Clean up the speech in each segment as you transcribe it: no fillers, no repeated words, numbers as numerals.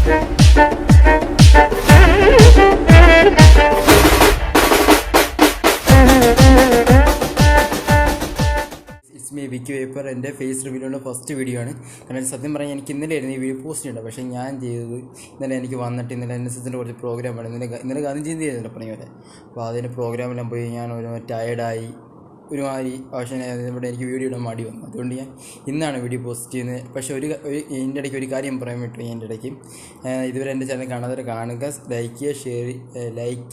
Me വിക്കി vapour എൻ്റെ face റിവ്യൂലുള്ള first video ആണ്. കാരണം സത്യം പറഞ്ഞാൽ എനിക്ക് ഇന്നലെ ആയിരുന്നു ഈ വീഡിയോ പോസ്റ്റ് ചെയ്യേണ്ടത്. പക്ഷേ ഞാൻ ചെയ്തത് ഇന്നലെ എനിക്ക് വന്നിട്ട് ഇന്നലെ NSSൻ്റെ കുറച്ച് പ്രോഗ്രാമാണ്. ഇന്നലെ ഗാന്ധിജയന്തി ആയിരുന്നു പണി വരെ. അപ്പോൾ അതിന് പ്രോഗ്രാമെല്ലാം പോയി ഞാൻ ഒരു ടയർഡായി ഒരുമാതിരി അവശനായത്. ഇവിടെ എനിക്ക് വീഡിയോ ഇടാൻ മടി വന്നു. അതുകൊണ്ട് ഞാൻ ഇന്നാണ് വീഡിയോ പോസ്റ്റ് ചെയ്യുന്നത്. പക്ഷേ ഇതിൻ്റെ ഇടയ്ക്ക് ഒരു കാര്യം പറയാൻ പറ്റും. എൻ്റെ ഇടയ്ക്ക് ഇതുവരെ എൻ്റെ ചാനൽ കാണാതെ കാണുക, ലൈക്ക്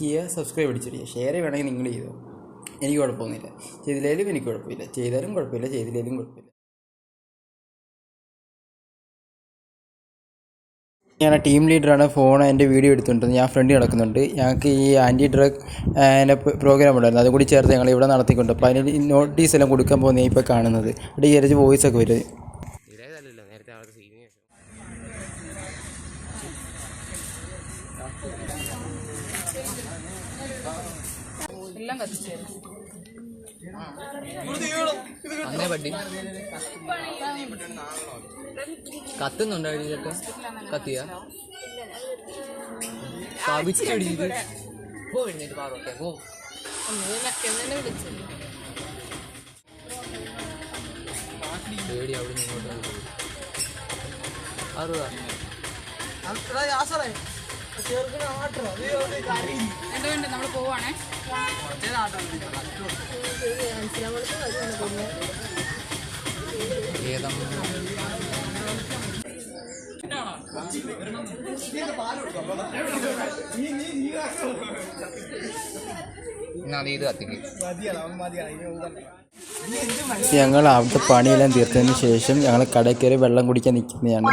ചെയ്യുക, സബ്സ്ക്രൈബ് അടിച്ചിടുക. ഷെയർ വേണമെങ്കിൽ നിങ്ങൾ ചെയ്തോ, എനിക്ക് കുഴപ്പമൊന്നുമില്ല. ചെയ്തില്ലെങ്കിലും എനിക്ക് കുഴപ്പമില്ല, ചെയ്താലും കുഴപ്പമില്ല, ചെയ്തില്ലെങ്കിലും കുഴപ്പമില്ല. ഞാൻ ടീം ലീഡറാണ്. ഫോൺ എൻ്റെ വീഡിയോ എടുത്തുകൊണ്ട് ഞാൻ ഫ്രണ്ട് നടക്കുന്നുണ്ട്. ഞങ്ങൾക്ക് ഈ ആൻറ്റി ഡ്രഗ് പ്രോഗ്രാം ഉണ്ടായിരുന്നു, അതുകൂടി ചേർത്ത് ഞങ്ങൾ ഇവിടെ നടത്തിക്കൊണ്ട്. അപ്പോൾ അതിന് നോട്ടീസ് എല്ലാം കൊടുക്കാൻ പോകുന്നത് ഇപ്പോൾ കാണുന്നത്. അവിടെ ഈ ഇരച്ച് വോയിസൊക്കെ വരും. അന്നേ പട്ടി കത്തുന്നുണ്ടോ? ചേട്ടാ കത്തിയ സ്ഥാപിച്ചടിയത് പോ എഴുന്നേറ്റ് പാറോട്ടെ പോ. പേടി അവിടെ നിങ്ങോട്ട് അറുപതാ നമ്മൾ പോവാണേ. ഞങ്ങൾ അവിടുത്തെ പണിയെല്ലാം തീർത്തതിന് ശേഷം ഞങ്ങൾ കടയിൽ കയറി വെള്ളം കുടിക്കാൻ നിൽക്കുന്നതാണ്.